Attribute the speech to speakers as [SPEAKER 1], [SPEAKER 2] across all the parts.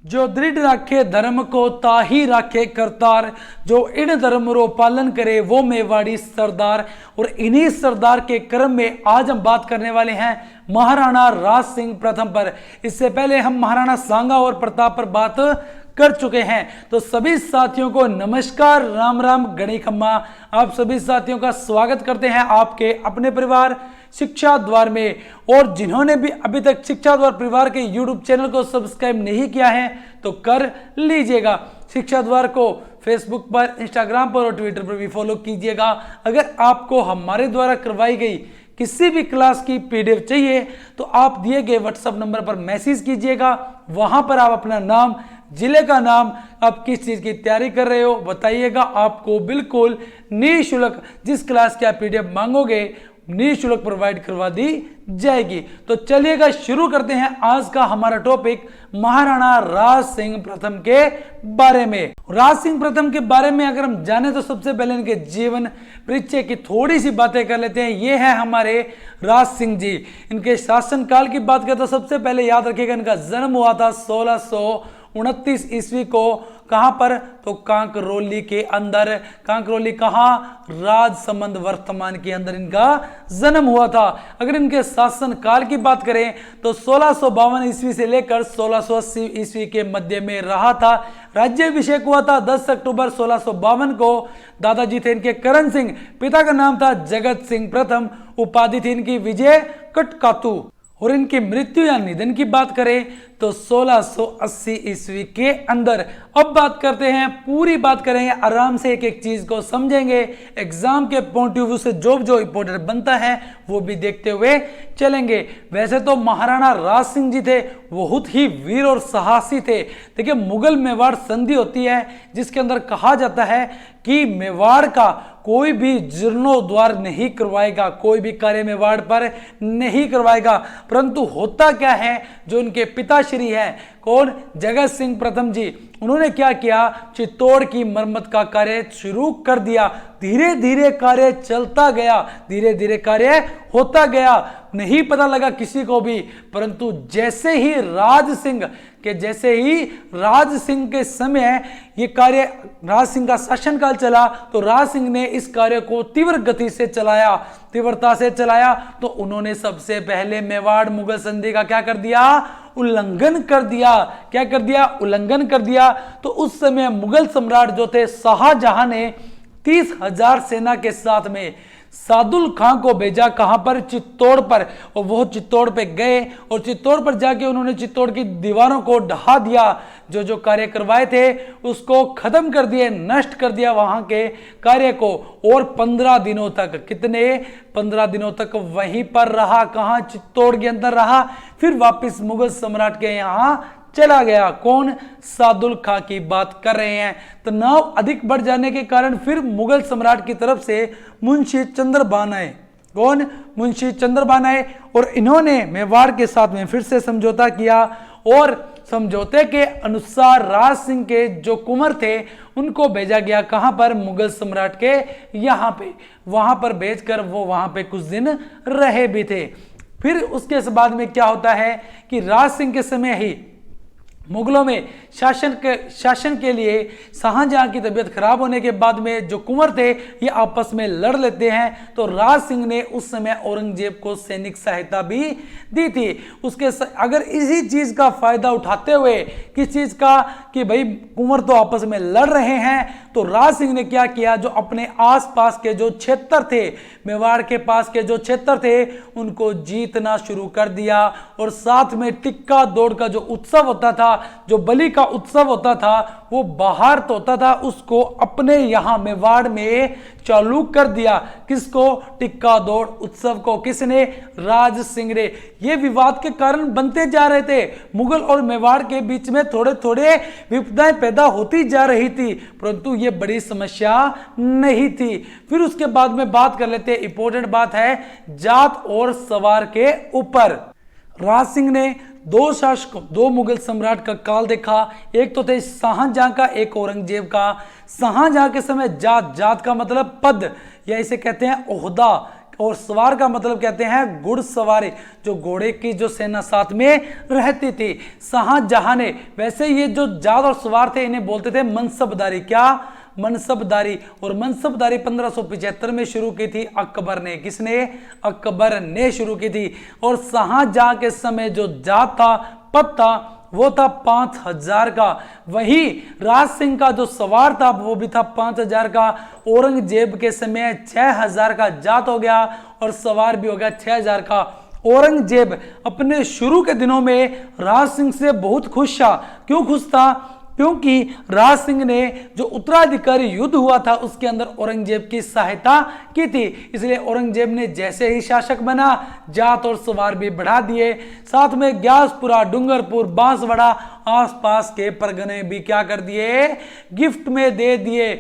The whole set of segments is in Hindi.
[SPEAKER 1] जो दृढ़ राखे धर्म को ताही राखे करतार, जो इन धर्म रो पालन करे वो मेवाड़ी सरदार। और इन्हीं सरदार के क्रम में आज हम बात करने वाले हैं महाराणा राज सिंह प्रथम पर। इससे पहले हम महाराणा सांगा और प्रताप पर बात कर चुके हैं। तो सभी साथियों को नमस्कार, राम राम, गणी खम्मा। आप सभी साथियों का स्वागत करते हैं आपके अपने परिवार शिक्षा द्वार में। और जिन्होंने भी अभी तक शिक्षा द्वार परिवार के YouTube चैनल को सब्सक्राइब नहीं किया है तो कर लीजिएगा। शिक्षा द्वार को फेसबुक पर, इंस्टाग्राम पर और ट्विटर पर भी फॉलो कीजिएगा। अगर आपको हमारे द्वारा करवाई गई किसी भी क्लास की PDF चाहिए तो आप दिए गए व्हाट्सएप नंबर पर मैसेज कीजिएगा। वहां पर आप अपना नाम, जिले का नाम, आप किस चीज की तैयारी कर रहे हो बताइएगा। आपको बिल्कुल निःशुल्क जिस क्लास की आप PDF मांगोगे निःशुल्क प्रोवाइड करवा दी जाएगी। तो चलिएगा शुरू करते हैं आज का हमारा टॉपिक महाराणा राज सिंह प्रथम के बारे में। राज सिंह प्रथम के बारे में अगर हम जाने तो सबसे पहले इनके जीवन परिचय की थोड़ी सी बातें कर लेते हैं। ये है हमारे राज सिंह जी। इनके शासनकाल की बात करें तो सबसे पहले याद रखिएगा इनका जन्म हुआ था 1629 ईस्वी को। कहां पर? तो कांकरोली के अंदर। कांकरोली कहां? राजसमंद वर्तमान के अंदर इनका जन्म हुआ था। अगर इनके शासन काल की बात करें तो 1652 ईस्वी से लेकर 1680 ईस्वी के मध्य में रहा था। राज्याभिषेक हुआ था 10 अक्टूबर 1652 को। दादाजी थे इनके करण सिंह, पिता का नाम था जगत सिंह प्रथम, उपाधि थी इनकी विजय कटकातु। और इनकी मृत्यु या निधन की बात करें तो 1680 ईस्वी के अंदर। अब बात करते हैं, पूरी बात करेंगे, आराम से एक एक चीज को समझेंगे। एग्जाम के पॉइंट ऑफ व्यू से जो इंपॉर्टेंट बनता है वो भी देखते हुए चलेंगे। वैसे तो महाराणा राज सिंह जी थे बहुत ही वीर और साहसी थे। देखिए, मुगल मेवाड़ संधि होती है जिसके अंदर कहा जाता है कि मेवाड़ का कोई भी जीर्णोद्वार नहीं करवाएगा, कोई भी कार्य मेवाड़ पर नहीं करवाएगा। परंतु होता क्या है, जो इनके पिताश्री हैं, कौन? जगत सिंह प्रथम जी, उन्होंने क्या किया? चित्तौड़ की मरम्मत का कार्य शुरू कर दिया। धीरे धीरे कार्य चलता गया, धीरे धीरे कार्य होता गया, नहीं पता लगा किसी को भी। परंतु जैसे ही राज सिंह के समय ये कार्य, राज सिंह का शासनकाल चला तो राज सिंह ने इस कार्य को तीव्र गति से चलाया, तीव्रता से चलाया। तो उन्होंने सबसे पहले मेवाड़ मुगल संधि का क्या कर दिया? उल्लंघन कर दिया। क्या कर दिया? उल्लंघन कर दिया। तो उस समय मुगल सम्राट जो थे शाहजहां ने 30,000 सेना के साथ में सादुल खां को भेजा। कहां पर? चित्तौड़ पर। और वो चित्तौड़ पे गए और चित्तौड़ पर जाके उन्होंने चित्तौड़ की दीवारों को ढहा दिया। जो कार्य करवाए थे उसको खत्म कर दिया, नष्ट कर दिया वहां के कार्य को। और 15 दिनों तक, कितने? 15 दिनों तक वहीं पर रहा। कहां? चित्तौड़ के अंदर रहा। फिर वापस मुगल सम्राट के यहां चला गया। कौन? सादुल खां की बात कर रहे हैं। तनाव अधिक बढ़ जाने के कारण फिर मुगल सम्राट की तरफ से मुंशी चंद्रबान आए। कौन? मुंशी चंद्रबान आए और इन्होंने मेवाड़ के साथ में फिर से समझौता किया। और समझौते के अनुसार राज सिंह के जो कुंवर थे उनको भेजा गया। कहां पर? मुगल सम्राट के यहां पे। वहां पर भेजकर वो वहां पे कुछ दिन रहे भी थे। फिर उसके बाद में क्या होता है कि राज सिंह के समय ही मुगलों में शासन के लिए शाहजहां की तबीयत खराब होने के बाद में जो कुंवर थे ये आपस में लड़ लेते हैं। तो राज सिंह ने उस समय औरंगजेब को सैनिक सहायता भी दी थी। अगर इसी चीज का फायदा उठाते हुए, किस चीज का, कि भाई कुंवर तो आपस में लड़ रहे हैं, तो राज सिंह ने क्या किया? जो अपने आसपास के जो क्षेत्र थे, मेवाड़ के पास के जो क्षेत्र थे, उनको जीतना शुरू कर दिया। और साथ में टिक्का दौड़ का जो उत्सव होता था, जो बलि का उत्सव होता था, वो बाहर तो होता था, उसको अपने यहां मेवाड़ में चालू कर दिया। किसको? टिक्का दौड़ उत्सव को। किसने? राज सिंह ने। ये विवाद के कारण बनते जा रहे थे। मुगल और मेवाड़ के बीच में थोड़े थोड़े विपदाएं पैदा होती जा रही थी, परंतु ये बड़ी समस्या नहीं थी। फिर उसके बाद में बात कर लेते हैं, इंपॉर्टेंट बात है जात और सवार के ऊपर। राज सिंह ने दो मुगल सम्राट का काल देखा। एक तो थे शाहजहां का, एक औरंगजेब का। शाहजहां के समय जात का मतलब पद, या इसे कहते हैं ओहदा, और सवार का मतलब कहते हैं घुड़सवारी, जो घोड़े की जो सेना साथ में रहती थी। शाहजहां ने, वैसे ये जो जाद और सवार थे इन्हें बोलते थे मनसबदारी। क्या? मनसबदारी। और मनसबदारी 1575 में शुरू की थी अकबर ने। किसने? अकबर ने शुरू की थी। और शाहजहां के समय जो जात था, पद था, वो था 5000 का। वही राज सिंह का जो सवार था वो भी था 5000 का। औरंगजेब के समय 6000 का जात हो गया और सवार भी हो गया 6000 का। औरंगजेब अपने शुरू के दिनों में राज सिंह से बहुत खुश था। क्यों खुश था? क्योंकि राज सिंह ने जो उत्तराधिकारी युद्ध हुआ था उसके अंदर औरंगजेब की सहायता की थी, इसलिए औरंगजेब ने जैसे ही शासक बना जात और सवार भी बढ़ा दिए। साथ में ग्यासपुरा, डूंगरपुर, बांसवाड़ा आसपास के परगने भी क्या कर दिए? गिफ्ट में दे दिए।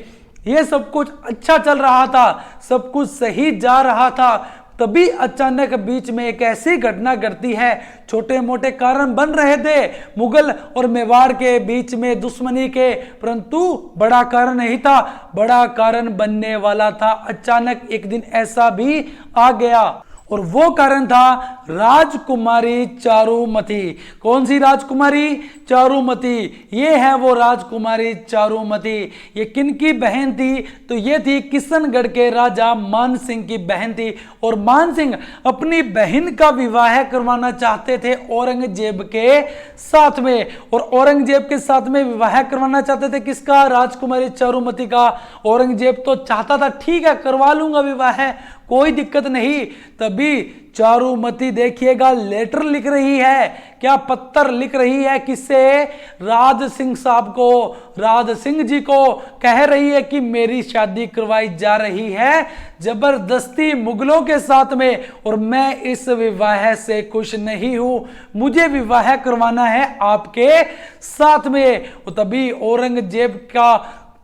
[SPEAKER 1] ये सब कुछ अच्छा चल रहा था, सब कुछ सही जा रहा था, तभी अचानक बीच में एक ऐसी घटना घटती है। छोटे मोटे कारण बन रहे थे मुगल और मेवाड़ के बीच में दुश्मनी के, परंतु बड़ा कारण नहीं था। बड़ा कारण बनने वाला था। अचानक एक दिन ऐसा भी आ गया और वो कारण था राजकुमारी चारुमती। कौन सी राजकुमारी? चारुमती। ये है वो राजकुमारी चारुमती। ये किनकी बहन थी? तो ये थी किशनगढ़ के राजा मान सिंह की बहन थी। और मान सिंह अपनी बहन का विवाह करवाना चाहते थे औरंगजेब के साथ में। और औरंगजेब के साथ में विवाह करवाना चाहते थे किसका? राजकुमारी चारुमती का। औरंगजेब तो चाहता था ठीक है करवा लूंगा विवाह, कोई दिक्कत नहीं। तभी चारुमती देखिएगा लेटर लिख रही है। क्या? पत्र लिख रही है। किससे? राज सिंह साहब को, राज सिंह जी को कह रही है कि मेरी शादी करवाई जा रही है जबरदस्ती मुगलों के साथ में और मैं इस विवाह से खुश नहीं हूं, मुझे विवाह करवाना है आपके साथ में। तभी औरंगजेब का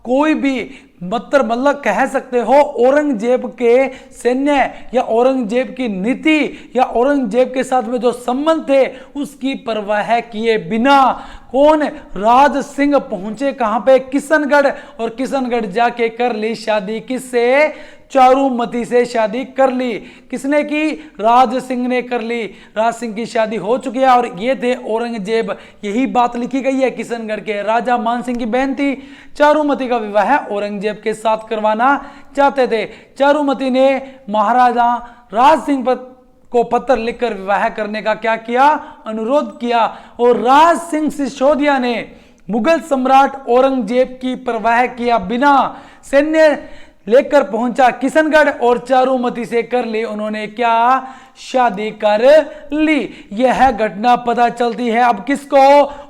[SPEAKER 1] कोई भी मतलब कह सकते हो औरंगजेब के सैन्य या औरंगजेब की नीति या औरंगजेब के साथ में जो संबंध थे उसकी परवाह किए बिना कौन? राज सिंह पहुंचे कहां पे? किशनगढ़। और किशनगढ़ जाके कर ली शादी। किससे? चारुमती से शादी कर ली। किसने की? राज सिंह ने कर ली। राज सिंह की शादी हो चुकी है और ये थे औरंगजेब। यही बात लिखी गई है। किशनगढ़ के राजा मान सिंह की बहन थी। चारुमती का विवाह औरंगजेब के साथ करवाना चाहते थे। चारुमती ने महाराजा राज सिंह को पत्र लिखकर विवाह करने का क्या किया? अनुरोध किया। और राज सिंह सिसोदिया ने मुगल सम्राट औरंगजेब की परवाह किया बिना सैन्य लेकर पहुंचा किशनगढ़ और चारुमती से कर ली उन्होंने क्या? शादी कर ली। यह घटना पता चलती है अब किसको?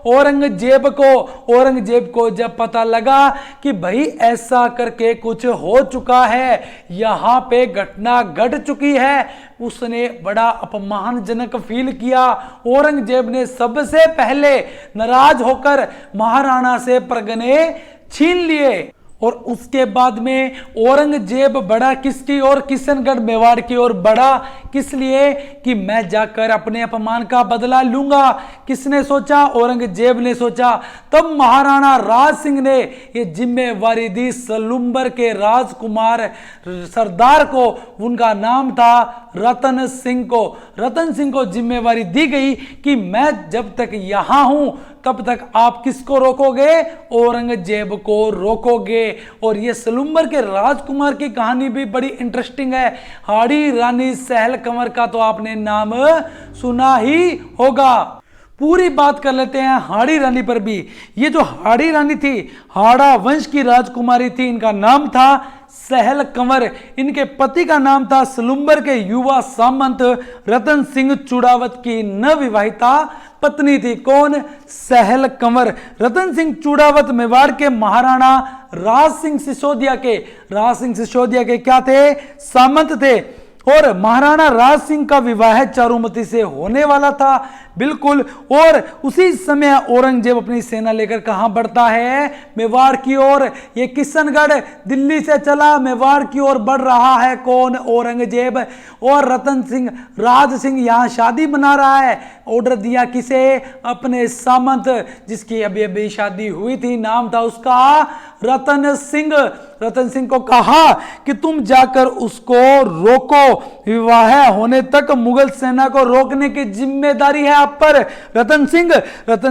[SPEAKER 1] औरंगजेब को। औरंगजेब को जब पता लगा कि भाई ऐसा करके कुछ हो चुका है, यहां पे घटना घट चुकी है, उसने बड़ा अपमानजनक फील किया। औरंगजेब ने सबसे पहले नाराज होकर महाराणा से परगने छीन लिए और उसके बाद में औरंगजेब बड़ा किसकी ओर? किशनगढ़ मेवाड़ की ओर बढ़ा। किस लिए? कि मैं जाकर अपने अपमान का बदला लूंगा। किसने सोचा? औरंगजेब ने सोचा। तब महाराणा राज सिंह ने ये जिम्मेवारी दी सलुंबर के राजकुमार सरदार को, उनका नाम था रतन सिंह को। रतन सिंह को जिम्मेवारी दी गई कि मैं जब तक यहां हूं तब तक आप किसको रोकोगे? औरंगजेब को रोकोगे। और ये सलुंबर के राजकुमार की कहानी भी बड़ी इंटरेस्टिंग है। हाड़ी रानी सहल कंवर का तो आपने नाम सुना ही होगा। पूरी बात कर लेते हैं हाड़ी रानी पर भी। ये जो हाड़ी रानी थी, हाड़ा वंश की राजकुमारी थी। इनका नाम था सहल कंवर। इनके पति का नाम था सलुंबर के युवा सामंत रतन सिंह चूड़ावत की नवविवाहिता पत्नी थी। कौन? सहल कंवर। रतन सिंह चूड़ावत मेवाड़ के महाराणा राज सिंह सिसोदिया के क्या थे? सामंत थे। और महाराणा राज सिंह का विवाह चारुमती से होने वाला था बिल्कुल। और उसी समय औरंगजेब अपनी सेना लेकर कहां बढ़ता है? मेवाड़ की ओर। ये किशनगढ़ दिल्ली से चला मेवाड़ की ओर बढ़ रहा है। कौन? औरंगजेब। और रतन सिंह राज सिंह यहां शादी मना रहा है। ऑर्डर दिया किसे? अपने सामंत, जिसकी अभी अभी शादी हुई थी, नाम था उसका रतन सिंह को कहा कि तुम जाकर उसको रोको, विवाह होने तक मुगल सेना को रोकने की जिम्मेदारी है आप पर रतन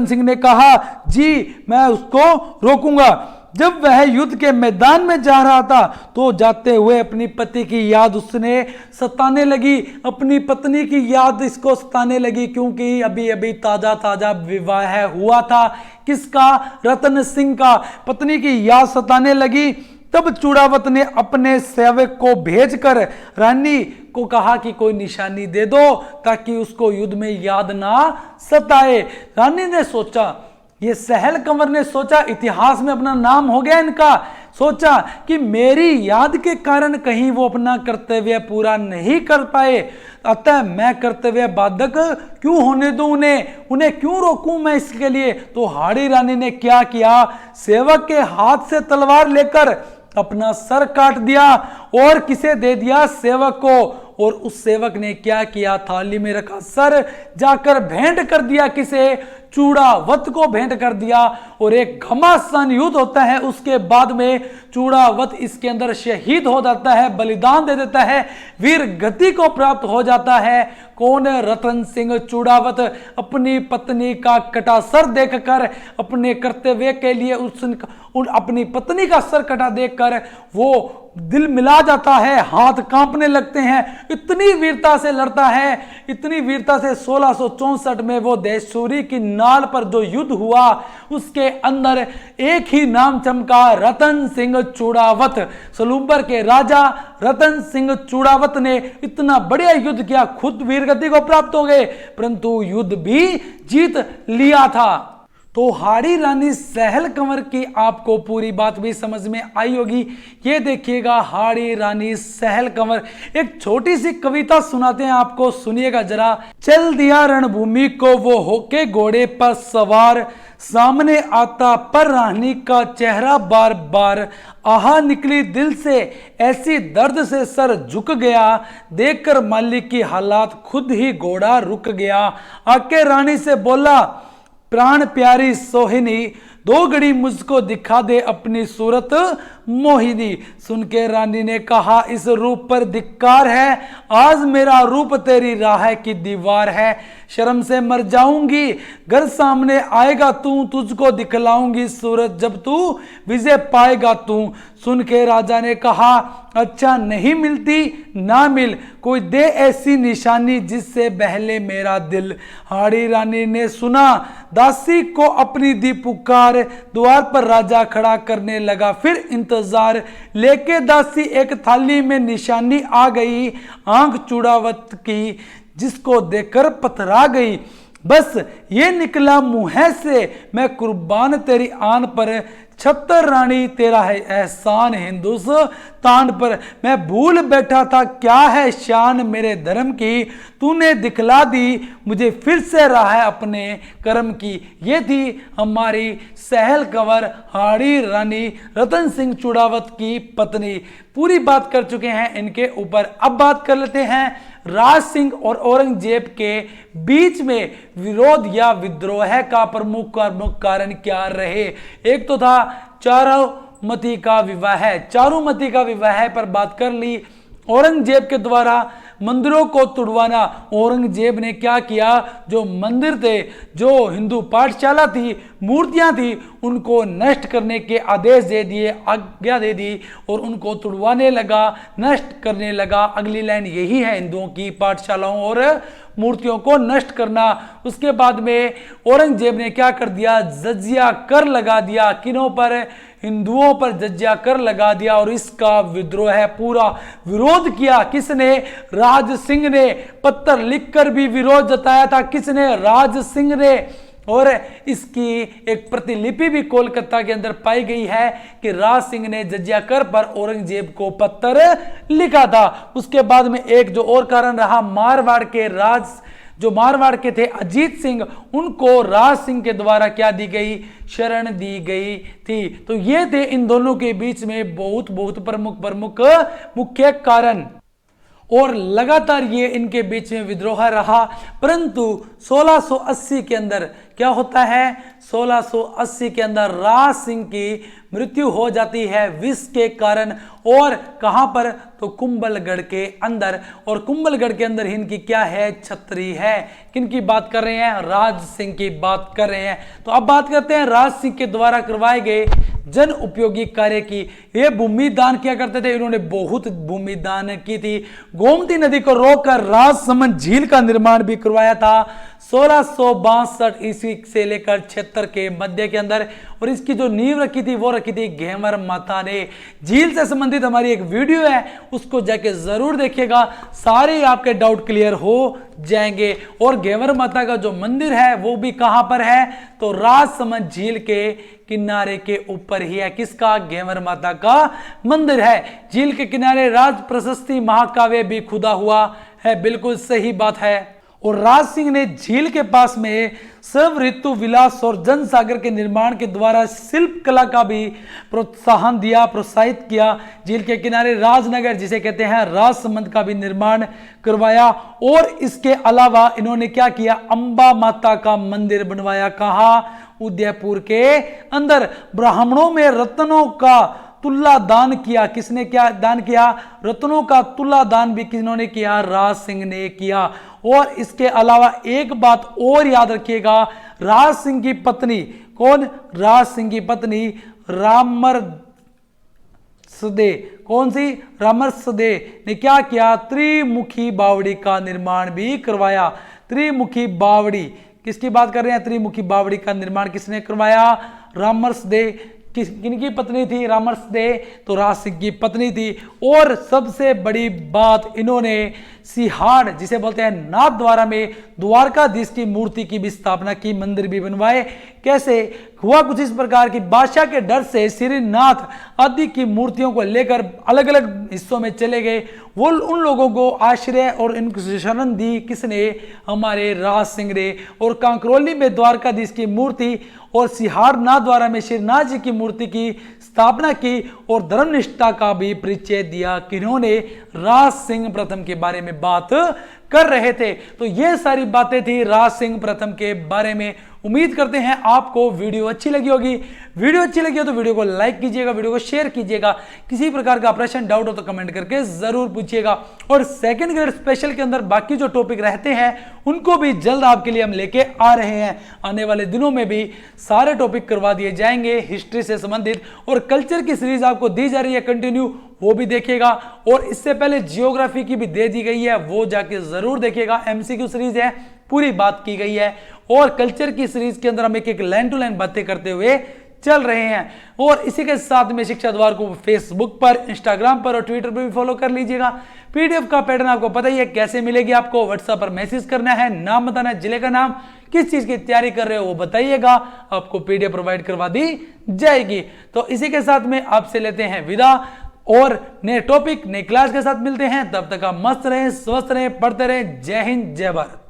[SPEAKER 1] सिंह ने कहा, जी मैं उसको रोकूंगा। जब वह युद्ध के मैदान में जा रहा था तो जाते हुए अपनी पति की याद उसने सताने लगी, अपनी पत्नी की याद इसको सताने लगी, क्योंकि अभी अभी ताजा विवाह हुआ था। किसका? रतन सिंह का। पत्नी की याद सताने लगी। तब चूड़ावत ने अपने सेवक को भेजकर रानी को कहा कि कोई निशानी दे दो ताकि उसको युद्ध में याद ना सताए। रानी ने सोचा, ये सहल कंवर ने सोचा इतिहास में अपना नाम हो गया इनका, सोचा कि मेरी याद के कारण कहीं वो अपना कर्तव्य पूरा नहीं कर पाए, अतः मैं कर्तव्य बाधक क्यों होने दूं उन्हें क्यों रोकूं मैं इसके लिए। तो हाड़ी रानी ने क्या किया, सेवक के हाथ से तलवार लेकर अपना सर काट दिया और किसे दे दिया? सेवक को। और उस सेवक ने क्या किया, थाली में रखा सर जाकर भेंट कर दिया किसे? चूड़ावत को भेंट कर दिया। और एक घमासान युद्ध होता है, उसके बाद में चूड़ावत इसके अंदर शहीद हो जाता है, बलिदान दे देता है, वीर गति को प्राप्त हो जाता है। कौन? रतन सिंह चूड़ावत। अपनी पत्नी का कटा सर देखकर, अपने कर्तव्य के लिए अपनी पत्नी का सर कटा देखकर वो दिल मिला जाता है, हाथ कांपने लगते हैं। इतनी वीरता से लड़ता है, इतनी वीरता से 1664 में वो देशसूरी की नाल पर जो युद्ध हुआ उसके अंदर एक ही नाम चमका, रतन सिंह चूड़ावत। सलूबर के राजा रतन सिंह चूड़ावत ने इतना बढ़िया युद्ध किया, खुद वीरगति को प्राप्त हो गए, परंतु युद्ध भी जीत लिया था। तो हाड़ी रानी सहल कंवर की आपको पूरी बात भी समझ में आई होगी। ये देखिएगा हाड़ी रानी सहल कंवर, एक छोटी सी कविता सुनाते हैं आपको, सुनिएगा जरा। चल दिया रणभूमि को वो होके घोड़े पर सवार, सामने आता पर रानी का चेहरा बार बार, आहा निकली दिल से ऐसी दर्द से सर झुक गया, देखकर मालिक की हालात खुद ही घोड़ा रुक गया। आके रानी से बोला, प्राण प्यारी सोहिनी, दो घड़ी मुझको दिखा दे अपनी सूरत मोहिनी। सुन के रानी ने कहा, इस रूप पर धिक्कार है, आज मेरा रूप तेरी राह की दीवार है, शर्म से मर जाऊंगी घर सामने आएगा तू, तुझको दिखलाऊंगी सूरत जब तू विजय पाएगा तू। सुन के राजा ने कहा, अच्छा नहीं मिलती ना मिल, कोई दे ऐसी निशानी जिससे बहले मेरा दिल। हाड़ी रानी ने सुना, दासी को अपनी दी पुकार, द्वार पर राजा खड़ा करने लगा फिर इंतजार, लेके दासी एक थाली में निशानी आ गई, आंख चूड़ावत की जिसको देखकर पथरा गई। बस ये निकला मुंह से, मैं कुर्बान तेरी आन पर, छत्तर रानी तेरा है एहसान हिंदुस्तान पर। मैं भूल बैठा था क्या है शान मेरे धर्म की, तूने दिखला दी मुझे फिर से राह है अपने कर्म की। ये थी हमारी सहल कंवर हाड़ी रानी रतन सिंह चूड़ावत की पत्नी। पूरी बात कर चुके हैं इनके ऊपर। अब बात कर लेते हैं राज सिंह और औरंगजेब के बीच में विरोध या विद्रोह का प्रमुख कारण क्या रहे। एक तो था चारुमती का विवाह, चारुमती का विवाह पर बात कर ली। औरंगजेब के द्वारा मंदिरों को तुड़वाना, औरंगजेब ने क्या किया, जो मंदिर थे, जो हिंदू पाठशाला थी, मूर्तियां थी, उनको नष्ट करने के आदेश दे दिए, आज्ञा दे दी और उनको तुड़वाने लगा, नष्ट करने लगा। अगली लाइन यही है हिंदुओं की पाठशालाओं और मूर्तियों को नष्ट करना। उसके बाद में औरंगजेब ने क्या कर दिया, जजिया कर लगा दिया, किनों पर, हिंदुओं पर जजिया कर लगा दिया और इसका विद्रोह है पूरा विरोध किया। किसने? राज सिंह ने। पत्र लिखकर भी विरोध जताया था। किसने? राज सिंह ने। और इसकी एक प्रतिलिपि भी कोलकाता के अंदर पाई गई है कि राज सिंह ने जजिया कर पर औरंगजेब को पत्र लिखा था। उसके बाद में एक जो और कारण रहा, मारवाड़ के राज, जो मारवाड़ के थे अजीत सिंह, उनको राज सिंह के द्वारा क्या दी गई, शरण दी गई थी। तो ये थे इन दोनों के बीच में बहुत प्रमुख मुख्य कारण। और लगातार ये इनके बीच में विद्रोह रहा, परंतु 1680 के अंदर क्या होता है, 1680 के अंदर राज सिंह की मृत्यु हो जाती है विष के कारण। और कहां पर, तो कुंभलगढ़ के अंदर। और कुंभलगढ़ के अंदर इनकी क्या है, छतरी है। किनकी बात कर रहे हैं, राज सिंह की बात कर रहे हैं। तो अब बात करते हैं राज सिंह के द्वारा करवाए गए जन उपयोगी कार्य की। ये भूमि दान किया करते थे, इन्होंने बहुत भूमि दान की थी। गोमती नदी को रोककर राजसमंद झील का निर्माण भी करवाया था 1662 ईस्वी से लेकर 76 के मध्य के अंदर। और इसकी जो नींव रखी थी वो रखी थी घेवर माता ने। झील से संबंधित हमारी एक वीडियो है, उसको जाके जरूर देखिएगा, सारे आपके डाउट क्लियर हो जाएंगे। और घेवर माता का जो मंदिर है वो भी कहां पर है, तो राजसमंद झील के किनारे के ऊपर ही है। किसका, घेवर माता का मंदिर है। झील के किनारे राज प्रशस्ति महाकाव्य भी खुदा हुआ है, बिल्कुल सही बात है। और राज सिंह ने झील के पास में सब ऋतु विलास और जन सागर के निर्माण के द्वारा शिल्प कला का भी प्रोत्साहन दिया, प्रोत्साहित किया। झील के किनारे राजनगर जिसे कहते हैं राजसमंद का भी निर्माण करवाया। और इसके अलावा इन्होंने क्या किया, अंबा माता का मंदिर बनवाया। कहा, उदयपुर के अंदर। ब्राह्मणों में रत्नों का तुला दान किया। किसने क्या दान किया, रत्नों का तुला दान भी किन्होंने किया, राज सिंह ने किया। और इसके अलावा एक बात और याद रखिएगा, राज सिंह की पत्नी कौन, राज सिंह की पत्नी रामरसदे, कौन सी, रामरसदे ने क्या किया, त्रिमुखी बावड़ी का निर्माण भी करवाया। त्रिमुखी बावड़ी, किसकी बात कर रहे हैं, त्रिमुखी बावड़ी का निर्माण किसने करवाया, रामरसदे। किनकी पत्नी थी, रामरसदे, तो राज सिंह की पत्नी थी। और सबसे बड़ी बात, इन्होंने सिहाड़ जिसे बोलते हैं नाथद्वारा में द्वारकाधीश की मूर्ति की भी स्थापना की, मंदिर भी बनवाए। कैसे हुआ, कुछ इस प्रकार की, बादशाह के डर से श्रीनाथ आदि की मूर्तियों को लेकर अलग अलग हिस्सों में चले गए। वो उन लोगों को आश्रय और इनको शरण दी, किसने, हमारे राज सिंह ने। और कांकरोली में द्वारकाधीश की मूर्ति और सिहारनाथ द्वारा में श्रीनाथ जी की मूर्ति की स्थापना की। और धर्मनिष्ठा का भी परिचय दिया, किन्होंने, राज सिंह प्रथम के बारे में बात कर रहे थे। तो ये सारी बातें थी राज सिंह प्रथम के बारे में। उम्मीद करते हैं आपको वीडियो अच्छी लगी होगी। वीडियो अच्छी लगी हो तो वीडियो को लाइक कीजिएगा, वीडियो को शेयर कीजिएगा। किसी प्रकार का प्रश्न डाउट हो तो कमेंट करके जरूर पूछिएगा। और सेकंड ग्रेड स्पेशल के अंदर बाकी जो टॉपिक रहते हैं उनको भी जल्द आपके लिए हम लेके आ रहे हैं। आने वाले दिनों में भी सारे टॉपिक करवा दिए जाएंगे हिस्ट्री से संबंधित। और कल्चर की सीरीज आपको दी जा रही है कंटिन्यू, वो भी देखिएगा। और इससे पहले जियोग्राफी की भी दे दी गई है, वो जाके जरूर देखिएगा। एमसीक्यू सीरीज है, पूरी बात की गई है। और कल्चर की सीरीज के अंदर हम एक एक लाइन टू लाइन बातें करते हुए चल रहे हैं। और इसी के साथ में शिक्षा द्वार को फेसबुक पर, इंस्टाग्राम पर और ट्विटर पर भी फॉलो कर लीजिएगा। पीडीएफ का पैटर्न आपको पता ही है कैसे मिलेगी। आपको व्हाट्सएप पर मैसेज करना है, नाम बताना है, जिले का नाम, किस चीज की तैयारी कर रहे हो वो बताइएगा, आपको पीडीएफ प्रोवाइड करवा दी जाएगी। तो इसी के साथ में आपसे लेते हैं विदा और नए टॉपिक नई क्लास के साथ मिलते हैं। तब तक आप मस्त रहें, स्वस्थ रहें, पढ़ते रहें। जय हिंद, जय भारत।